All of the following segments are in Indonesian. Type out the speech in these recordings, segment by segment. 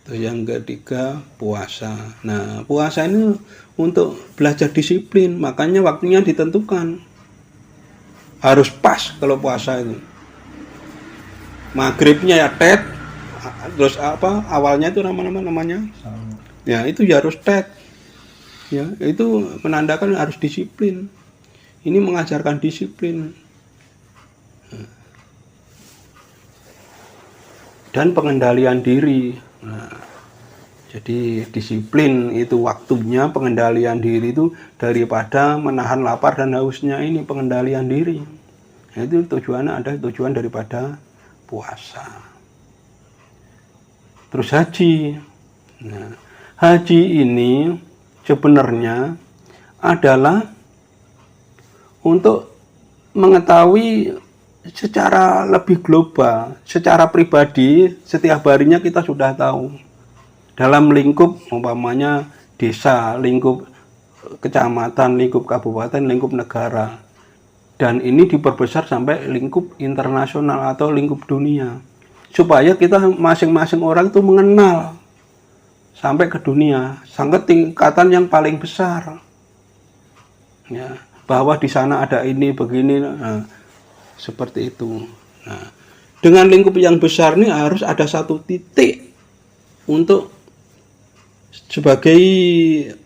Terus yang ketiga puasa. Nah, puasa ini untuk belajar disiplin, makanya waktunya ditentukan. Harus pas kalau puasa itu. Maghribnya ya tet, terus awalnya itu namanya. Ya, itu ya harus tet. Ya, itu menandakan harus disiplin. Ini mengajarkan disiplin. Dan pengendalian diri. Nah, jadi disiplin itu waktunya, pengendalian diri itu daripada menahan lapar dan hausnya, ini pengendalian diri. Nah, itu tujuannya, ada tujuan daripada puasa. Terus haji. Nah, haji ini sebenarnya adalah untuk mengetahui secara lebih global, secara pribadi, setiap harinya kita sudah tahu. Dalam lingkup umpamanya desa, lingkup kecamatan, lingkup kabupaten, lingkup negara. Dan ini diperbesar sampai lingkup internasional atau lingkup dunia. Supaya kita masing-masing orang itu mengenal sampai ke dunia, sampai tingkatan yang paling besar. Ya, bahwa di sana ada ini, begini, nah, seperti itu. Nah, dengan lingkup yang besar ini harus ada satu titik untuk sebagai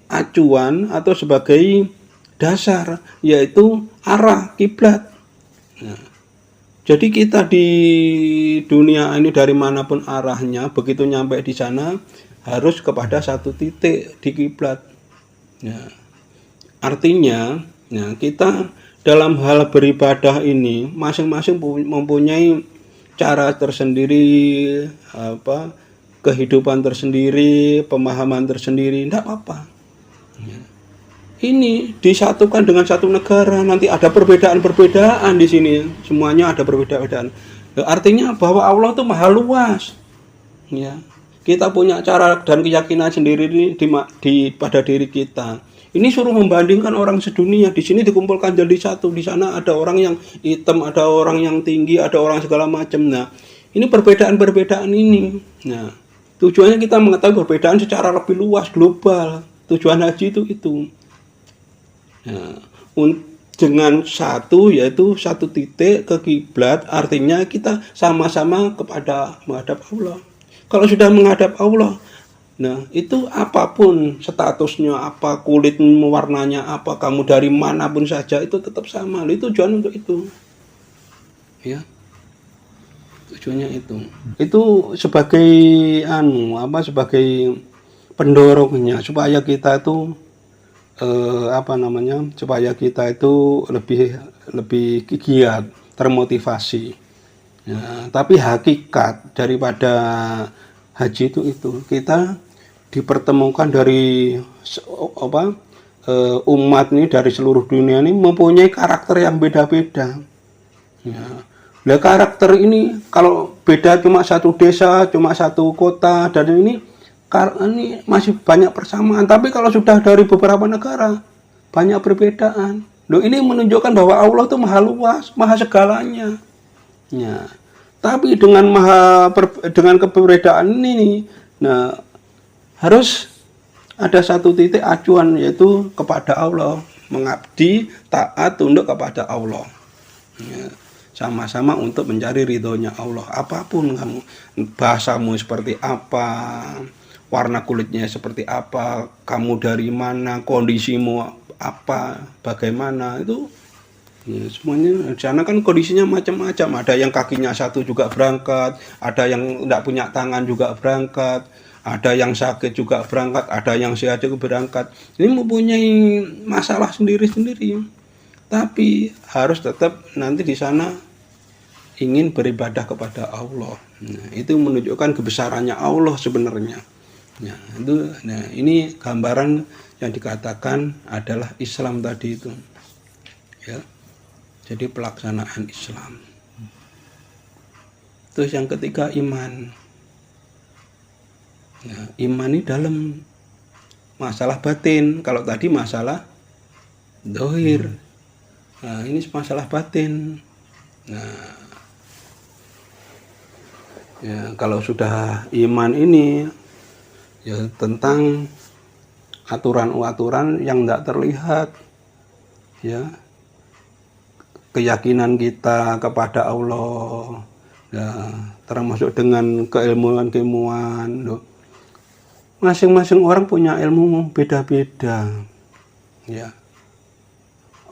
acuan atau sebagai dasar, yaitu arah kiblat. Nah, jadi kita di dunia ini dari manapun arahnya, begitu nyampe di sana harus kepada satu titik di kiblat. Nah, artinya, nah, kita dalam hal beribadah ini masing-masing mempunyai cara tersendiri, kehidupan tersendiri, pemahaman tersendiri, tidak apa-apa. Ini disatukan dengan satu negara, nanti ada perbedaan-perbedaan di sini, semuanya ada perbedaan. Artinya bahwa Allah itu maha luas. Ya, kita punya cara dan keyakinan sendiri pada diri kita. Ini suruh membandingkan orang sedunia. Di sini dikumpulkan jadi satu. Di sana ada orang yang hitam, ada orang yang tinggi, ada orang segala macam. Nah, ini perbedaan-perbedaan ini. Nah, tujuannya kita mengetahui perbedaan secara lebih luas, global. Tujuan haji itu. Nah, dengan satu, yaitu satu titik ke kiblat, artinya kita sama-sama menghadap Allah. Kalau sudah menghadap Allah, nah, itu apapun statusnya, apa kulitmu warnanya, apa kamu dari manapun saja, itu tetap sama. Itu tujuan untuk itu. Ya. Tujuannya itu. Itu sebagai sebagai pendorongnya supaya kita itu supaya kita itu lebih giat, termotivasi. Ya, tapi hakikat daripada haji itu kita dipertemukan dari umat ini dari seluruh dunia ini mempunyai karakter yang beda-beda. Ya. Nah, karakter ini kalau beda cuma satu desa, cuma satu kota, dan ini masih banyak persamaan. Tapi kalau sudah dari beberapa negara banyak perbedaan. Loh, ini menunjukkan bahwa Allah itu maha luas, maha segalanya. Ya. Tapi dengan keberadaan ini, nah, harus ada satu titik acuan, yaitu kepada Allah, mengabdi, taat, tunduk kepada Allah. Ya. Sama-sama untuk mencari ridhonya Allah. Apapun kamu, bahasamu seperti apa, warna kulitnya seperti apa, kamu dari mana, kondisimu apa, bagaimana, itu ya, semuanya di sana kan kondisinya macam-macam. Ada yang kakinya satu juga berangkat, ada yang tidak punya tangan juga berangkat, ada yang sakit juga berangkat, ada yang sehat juga berangkat. Ini mempunyai masalah sendiri-sendiri, tapi harus tetap nanti di sana ingin beribadah kepada Allah. Nah, itu menunjukkan kebesarannya Allah sebenarnya. Nah, ini gambaran yang dikatakan adalah Islam tadi itu. Ya. Jadi pelaksanaan Islam. Terus yang ketiga iman. Nah, iman ini dalam masalah batin. Kalau tadi masalah dohir. Nah, ini masalah batin. Nah, ya, kalau sudah iman ini ya tentang aturan-aturan yang tidak terlihat, ya keyakinan kita kepada Allah, ya termasuk dengan keilmuan-keilmuan. Masing-masing orang punya ilmu beda-beda, ya.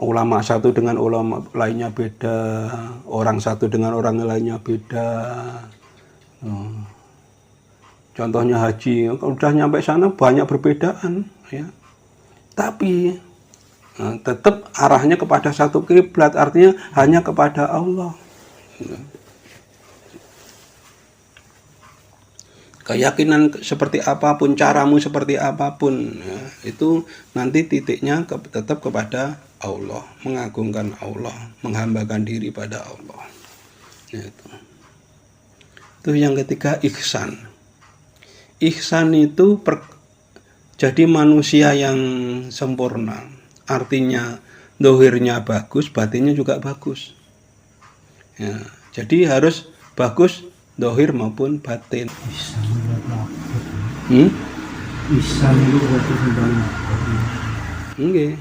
Ulama satu dengan ulama lainnya beda, orang satu dengan orang lainnya beda. Contohnya haji, kalau udah nyampe sana banyak perbedaan, ya. Tapi tetap arahnya kepada satu kiblat, artinya hanya kepada Allah. Keyakinan seperti apapun, caramu seperti apapun, ya, itu nanti titiknya tetap kepada Allah, mengagungkan Allah, menghambakan diri pada Allah. Ya, itu yang ketiga, ihsan. Ihsan itu jadi manusia yang sempurna, artinya dohirnya bagus, batinnya juga bagus. Ya, jadi harus bagus dohir maupun batin. Ihsan itu berarti okay.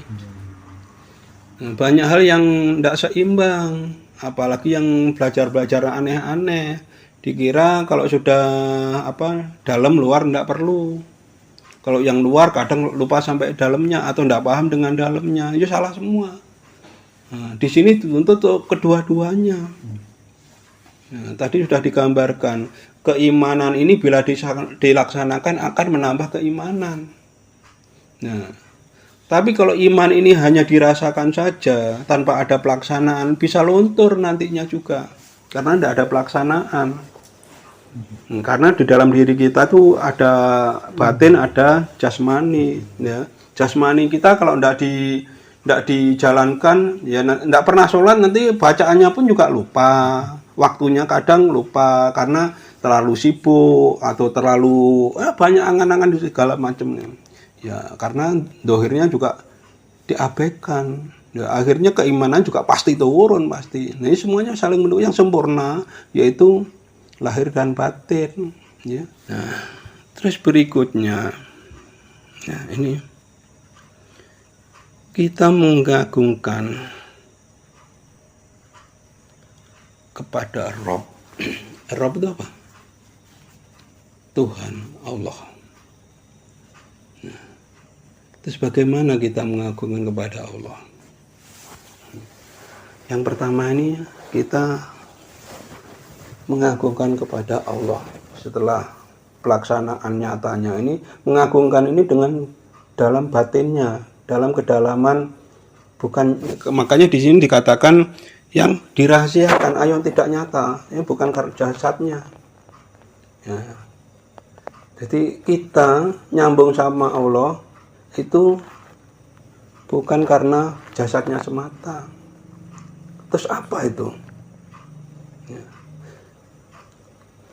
Banyak hal yang tidak seimbang, apalagi yang belajar aneh-aneh. Dikira kalau sudah dalam luar tidak perlu. Kalau yang luar kadang lupa sampai dalamnya atau tidak paham dengan dalamnya, itu salah semua. Nah, di sini dituntut kedua-duanya. Nah, tadi sudah digambarkan, keimanan ini bila dilaksanakan akan menambah keimanan. Nah, tapi kalau iman ini hanya dirasakan saja tanpa ada pelaksanaan, bisa luntur nantinya juga, karena tidak ada pelaksanaan. Karena di dalam diri kita tuh ada batin, ada jasmani, ya. Jasmani kita kalau tidak dijalankan, ya tidak pernah sholat, nanti bacaannya pun juga lupa. Waktunya kadang lupa karena terlalu sibuk atau terlalu banyak angan-angan segala macam. Ya, karena dohirnya juga diabaikan. Ya, akhirnya keimanan juga pasti turun pasti. Nah, ini semuanya saling mendukung, yang sempurna yaitu lahir dan batin. Ya. Nah, terus berikutnya, nah ini kita mengagungkan kepada Rob. Rob itu apa? Tuhan, Allah. Nah, terus bagaimana kita mengagungkan kepada Allah? Yang pertama ini kita mengagungkan kepada Allah setelah pelaksanaan nyatanya ini, mengagungkan ini dengan dalam batinnya, dalam kedalaman, bukan, makanya di sini dikatakan yang dirahasiakan, yang tidak nyata, ini bukan karena jasadnya. Ya. Jadi kita nyambung sama Allah itu bukan karena jasadnya semata. Terus apa itu? Ya.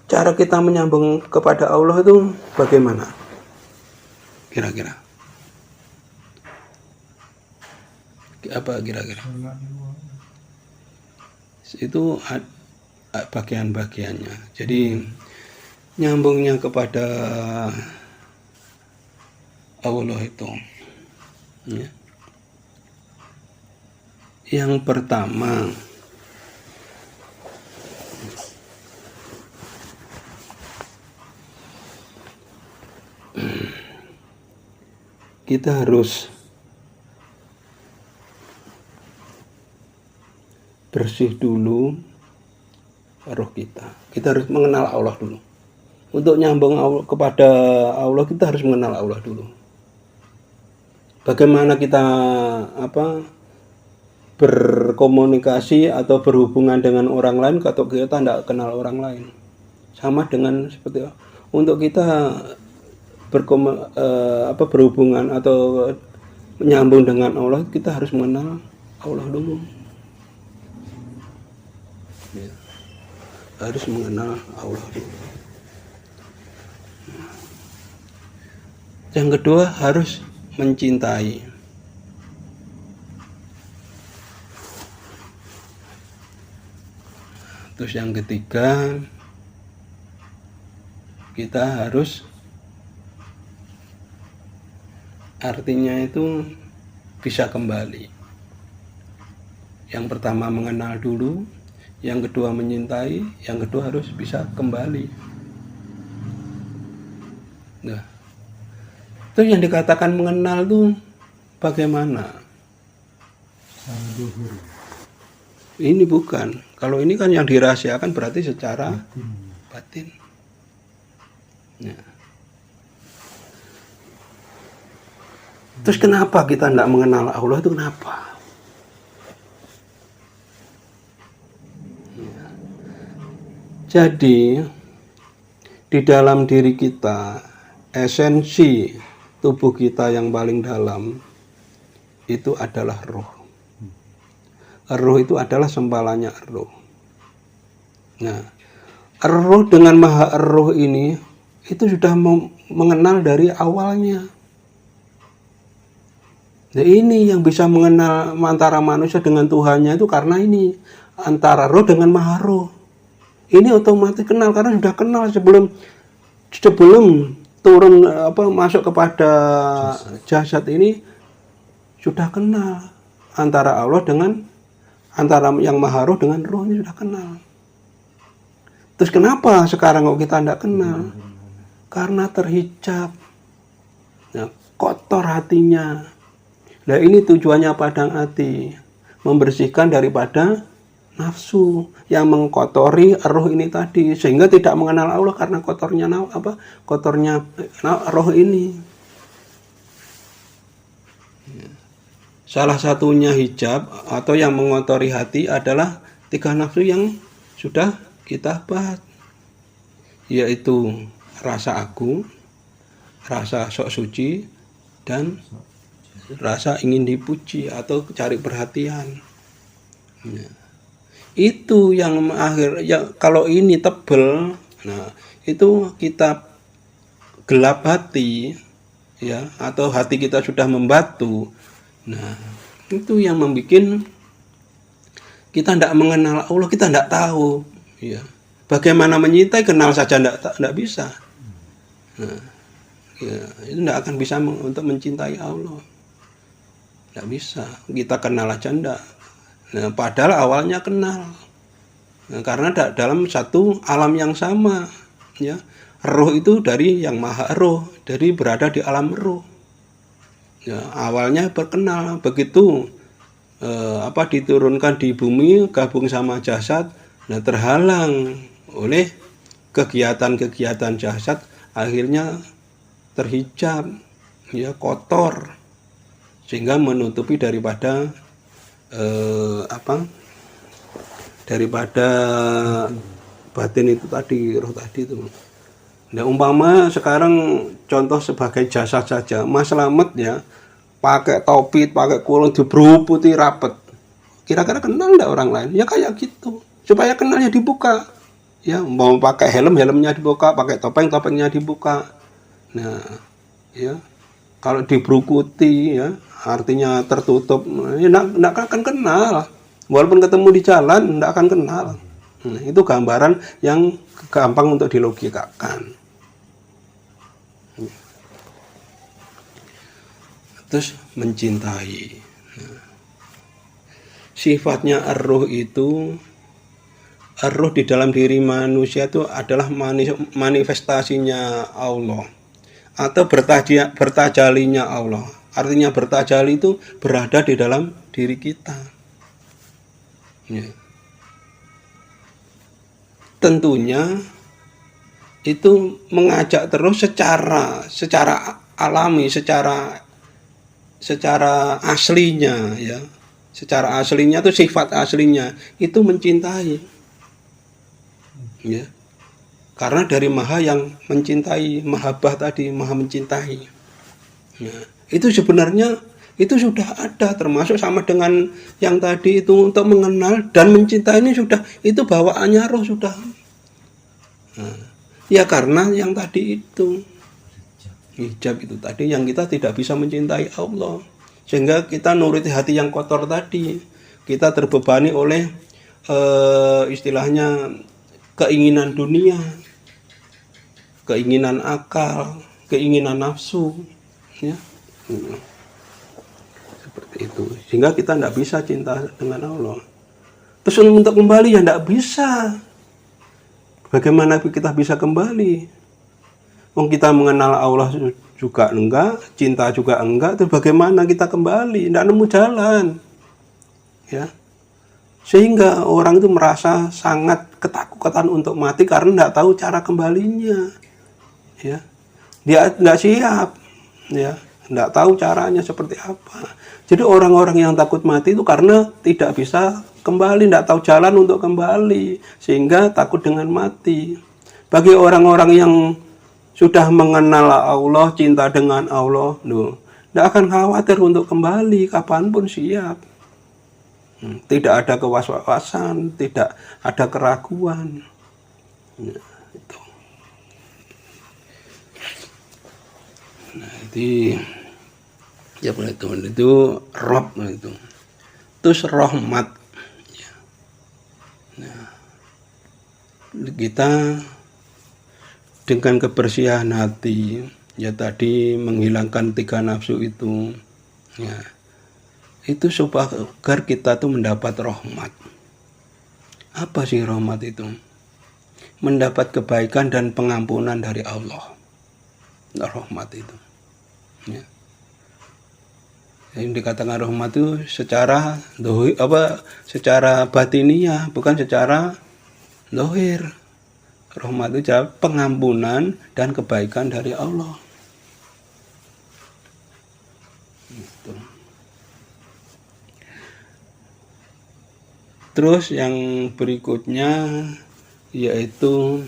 Cara kita menyambung kepada Allah itu bagaimana? Kira-kira? Apa kira-kira? Itu bagian-bagiannya. Jadi nyambungnya kepada Allah itu, ya. Yang pertama, kita harus bersih dulu roh kita. Kita harus mengenal Allah dulu. Untuk nyambung kepada Allah, kita harus mengenal Allah dulu. Bagaimana kita berkomunikasi atau berhubungan dengan orang lain atau kita tidak kenal orang lain. Sama dengan seperti untuk kita berhubungan atau menyambung dengan Allah, kita harus mengenal Allah dulu. Ya. Harus mengenal Allah dulu. Yang kedua, harus mencintai. Terus yang ketiga, kita harus artinya itu bisa kembali. Yang pertama mengenal dulu, yang kedua menyintai, yang kedua harus bisa kembali. Nah, itu yang dikatakan mengenal tuh bagaimana? Secara luhur. Ini bukan. Kalau ini kan yang dirahasiakan berarti secara batin. Ya. Terus kenapa kita tidak mengenal Allah itu kenapa? Ya. Jadi di dalam diri kita, esensi tubuh kita yang paling dalam itu adalah roh. Roh itu adalah sempalannya roh. Nah, roh dengan maha roh ini itu sudah mengenal dari awalnya. Nah, ini yang bisa mengenal antara manusia dengan Tuhannya itu karena ini antara roh dengan maha roh. Ini otomatis kenal karena sudah kenal sebelum turun masuk kepada jasad ini sudah kenal antara Allah dengan antara yang maha roh dengan roh ini sudah kenal. Terus kenapa sekarang kok kita tidak kenal? Karena terhijab, nah, kotor hatinya. Nah ini tujuannya padang hati, membersihkan daripada nafsu yang mengkotori roh ini tadi, sehingga tidak mengenal Allah karena kotornya roh ini. Salah satunya hijab atau yang mengotori hati adalah 3 nafsu yang sudah kita bahas, yaitu rasa aku, rasa sok suci, dan rasa ingin dipuji atau cari perhatian. Ya. Itu yang kalau ini tebel, nah itu kita gelap hati, ya, atau hati kita sudah membatu. Nah, itu yang membuat kita tidak mengenal Allah, kita tidak tahu, ya. Bagaimana menyintai, kenal saja tidak bisa. Nah, ya, itu tidak akan bisa untuk mencintai Allah. Tidak bisa. Kita kenal aja tidak. Nah, padahal awalnya kenal. Nah, karena dalam satu alam yang sama, ya. Roh itu dari yang maha roh, dari berada di alam roh. Ya, awalnya berkenal, begitu diturunkan di bumi, gabung sama jasad, nah terhalang oleh kegiatan-kegiatan jasad, akhirnya terhijab, ya, kotor, sehingga menutupi daripada daripada batin itu tadi, roh tadi itu. Nah, umpama sekarang contoh sebagai jasad saja, Mas Slamet, ya, pakai topi, pakai kulung, diberuputi rapet. Kira-kira kenal enggak orang lain? Ya kayak gitu. Supaya kenalnya dibuka. Ya, mau pakai helmnya dibuka, pakai topengnya dibuka. Nah, ya. Kalau diberukuti, ya, artinya tertutup, ya enggak akan kenal. Walaupun ketemu di jalan enggak akan kenal. Nah, itu gambaran yang gampang untuk dilogikakan. Terus mencintai. Nah, sifatnya ar-ruh itu, ar-ruh di dalam diri manusia itu adalah manifestasinya Allah atau bertajalinya Allah. Artinya bertajali itu berada di dalam diri kita. Ya. Tentunya itu mengajak terus secara alami, secara aslinya, ya, secara aslinya itu sifat aslinya itu mencintai, ya, karena dari maha yang mencintai, mahabbah tadi, maha mencintai, ya, itu sebenarnya itu sudah ada, termasuk sama dengan yang tadi itu, untuk mengenal dan mencintai ini sudah, itu bawaannya roh sudah, nah, ya karena yang tadi itu hijab itu tadi yang kita tidak bisa mencintai Allah, sehingga kita nuruti hati yang kotor tadi, kita terbebani oleh istilahnya keinginan dunia, keinginan akal, keinginan nafsu, ya. Seperti itu. Sehingga kita tidak bisa cinta dengan Allah. Terus untuk kembali ya tidak bisa. Bagaimana kita bisa kembali? Wong kita mengenal Allah juga enggak, cinta juga enggak, terus bagaimana kita kembali? Tidak nemu jalan. Ya. Sehingga orang itu merasa sangat ketakutan untuk mati karena tidak tahu cara kembalinya. Ya. Dia tidak siap. Ya. Tidak tahu caranya seperti apa. Jadi orang-orang yang takut mati itu karena tidak bisa kembali, tidak tahu jalan untuk kembali, sehingga takut dengan mati. Bagi orang-orang yang sudah mengenal Allah, cinta dengan Allah, tidak akan khawatir untuk kembali, kapanpun siap. Tidak ada kewas-wasan, tidak ada keraguan. Nah, itu. Nah, ya boleh teman, itu Rob itu. Terus rahmat. Ya. Nah, kita dengan kebersihan hati, ya tadi menghilangkan 3 nafsu itu, ya itu supaya agar kita tuh mendapat rahmat. Apa sih rahmat itu? Mendapat kebaikan dan pengampunan dari Allah. Rahmat itu. Ya. Yang dikatakan rahmat itu secara secara batiniah, bukan secara zahir. Rahmat itu pengampunan dan kebaikan dari Allah. Gitu. Terus yang berikutnya yaitu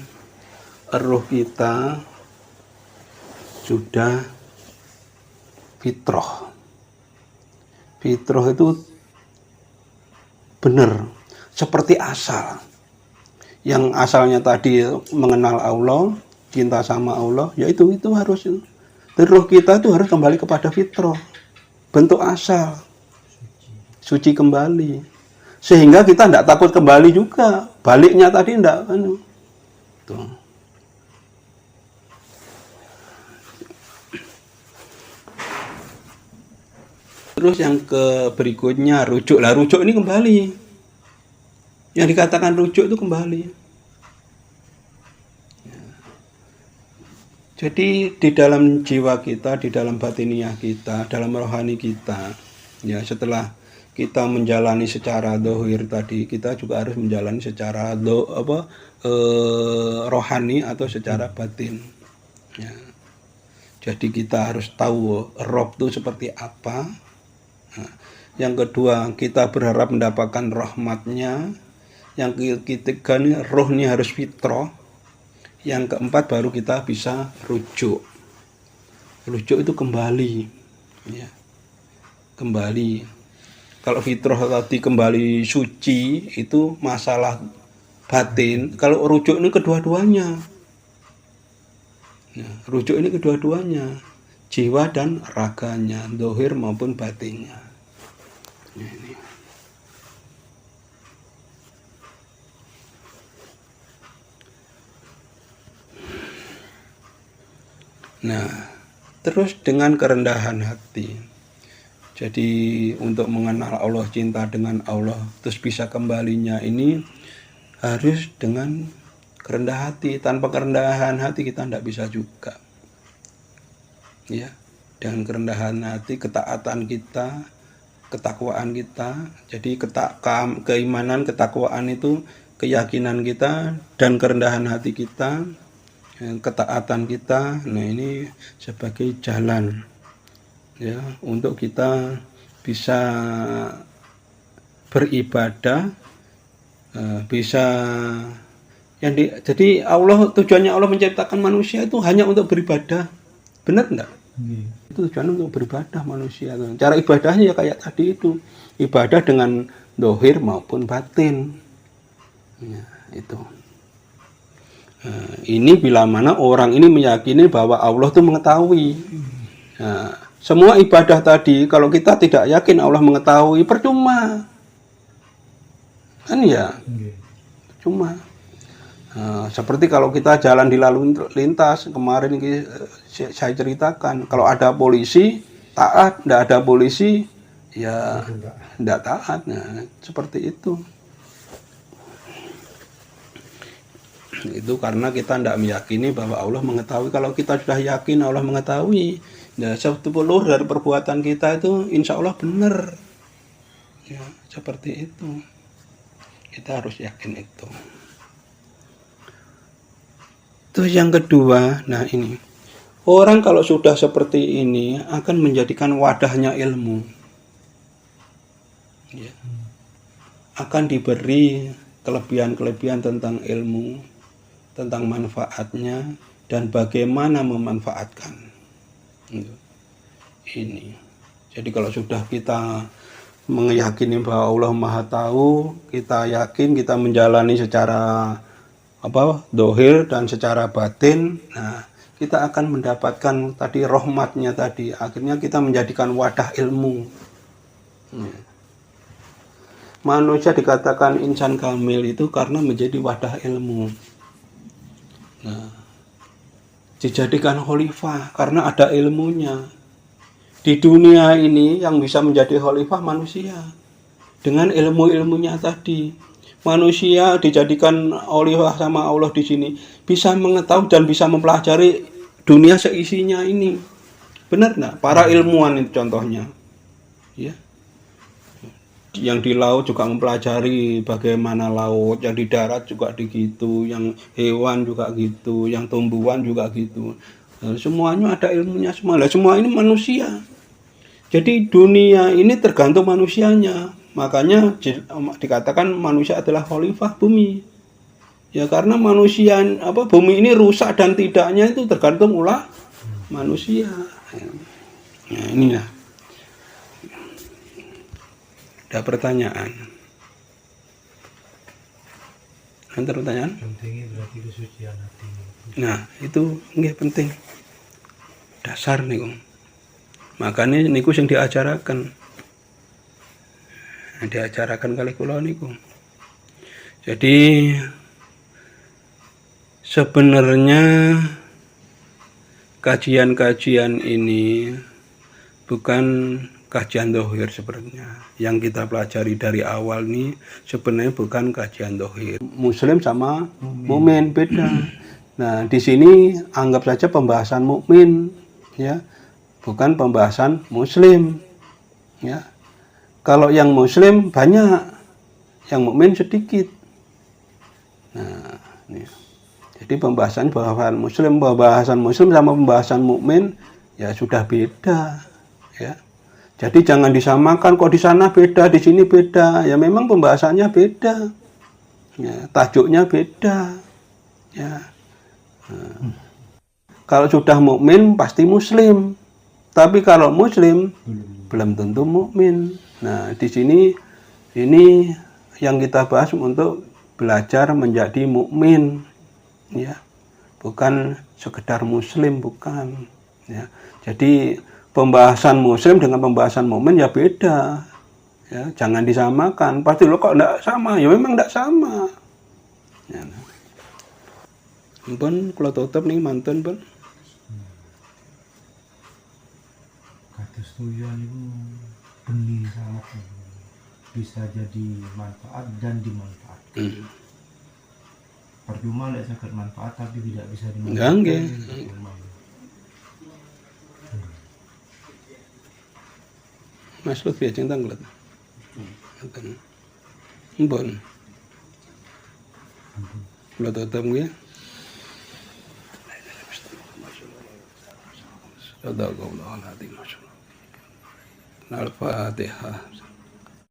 ruh kita sudah fitrah. Fitrah itu benar seperti asal. Yang asalnya tadi mengenal Allah, cinta sama Allah, ya itu harus. Ruh kita itu harus kembali kepada fitrah, bentuk asal, suci kembali, sehingga kita tidak takut kembali juga. Baliknya tadi tidak. Tuh. Terus yang berikutnya rujuk. Lah rujuk ini kembali. Yang dikatakan rujuk itu kembali. Ya. Jadi di dalam jiwa kita, di dalam batiniah kita, dalam rohani kita, ya setelah kita menjalani secara dohir tadi, kita juga harus menjalani secara rohani atau secara batin. Ya. Jadi kita harus tahu Rob itu seperti apa. Nah, yang kedua, kita berharap mendapatkan rahmatnya. Yang ketiga, rohnya harus fitrah. Yang keempat, baru kita bisa rujuk. Rujuk itu kembali. Ya. Kembali. Kalau fitrah tadi kembali suci, itu masalah batin. Kalau rujuk ini kedua-duanya. Nah, rujuk ini kedua-duanya. Jiwa dan raganya, dohir maupun batinnya. Ini. Nah, terus dengan kerendahan hati. Jadi untuk mengenal Allah, cinta dengan Allah, terus bisa kembalinya ini harus dengan kerendahan hati. Tanpa kerendahan hati kita tidak bisa juga. Ya, dengan kerendahan hati, ketaatan kita, ketakwaan kita. Jadi keimanan, ketakwaan itu keyakinan kita, dan kerendahan hati kita, ketaatan kita. Nah, ini sebagai jalan ya untuk kita bisa beribadah, bisa jadi Allah, tujuannya Allah menciptakan manusia itu hanya untuk beribadah. Benar enggak? Itu tujuan untuk beribadah manusia. Cara ibadahnya ya kayak tadi itu, ibadah dengan dohir maupun batin. Ya, itu. Nah, ini bila mana orang ini meyakini bahwa Allah itu mengetahui. Nah, semua ibadah tadi kalau kita tidak yakin Allah mengetahui, percuma. Kan ya? Cuma. Nah, seperti kalau kita jalan di lalu lintas, kemarin saya ceritakan, kalau ada polisi taat, tidak ada polisi, ya Itu enggak. tidak taat. Nah, seperti itu. Itu karena kita tidak meyakini bahwa Allah mengetahui. Kalau kita sudah yakin Allah mengetahui, nah 10 dari perbuatan kita itu insya Allah benar. Ya, seperti itu. Kita harus yakin itu. Terus yang kedua, nah ini. Orang kalau sudah seperti ini akan menjadikan wadahnya ilmu. Ya. Akan diberi kelebihan-kelebihan tentang ilmu, tentang manfaatnya, dan bagaimana memanfaatkan. Ini. Jadi kalau sudah kita meyakini bahwa Allah Maha Tahu, kita yakin, kita menjalani secara dohir dan secara batin, nah kita akan mendapatkan tadi rahmatnya tadi. Akhirnya kita menjadikan wadah ilmu. Manusia dikatakan insan kamil itu karena menjadi wadah ilmu. Nah, dijadikan khalifah karena ada ilmunya. Di dunia ini yang bisa menjadi khalifah manusia dengan ilmu-ilmunya tadi. Manusia dijadikan khalifah sama Allah di sini bisa mengetahui dan bisa mempelajari dunia seisinya ini. Benar nggak? Para ilmuwan itu contohnya, ya. Yang di laut juga mempelajari bagaimana laut, yang di darat juga begitu, yang hewan juga gitu, yang tumbuhan juga gitu. Semuanya ada ilmunya semua. Semua ini manusia. Jadi dunia ini tergantung manusianya. Makanya dikatakan manusia adalah khalifah bumi. Ya karena manusia bumi ini rusak dan tidaknya itu tergantung ulah manusia. Nah, inilah. Ada pertanyaan? Ada pertanyaan? Pentingnya berarti kesucian hati. Nah, itu nggih penting. Dasar niku. Makanya niku sing diajaraken. Diajaraken kali kula niku. Jadi sebenarnya kajian-kajian ini bukan kajian dohir sebenarnya. Yang kita pelajari dari awal nih sebenarnya bukan kajian dohir. Muslim sama mukmin beda. Nah, di sini anggap saja pembahasan mukmin, ya, bukan pembahasan muslim, ya. Kalau yang muslim banyak, yang mukmin sedikit. Nah, ini. Jadi pembahasan muslim sama pembahasan mukmin ya sudah beda, ya. Jadi jangan disamakan, kok di sana beda, di sini beda. Ya memang pembahasannya beda, ya, tajuknya beda, ya. Nah, kalau sudah mukmin pasti muslim, tapi kalau muslim belum tentu mukmin. Nah, di sini ini yang kita bahas untuk belajar menjadi mukmin, ya, bukan sekedar muslim, bukan. Ya, jadi pembahasan muslim dengan pembahasan mukmin ya beda, ya, jangan disamakan. Pasti lo kok enggak sama, ya memang enggak sama. Ya. Pun kalau tutup nih mantun pun. Kados tujuan itu benih sangat bisa jadi manfaat dan dimanfaatkan. Percuma lek saged manfaat tapi tidak bisa dimanfaatkan. Nggih. Mas Lutfi ajeng tanglet. Ngoten. Mpun. Kula tutup nggih. Sadaqallahul azim. Al-Fatihah.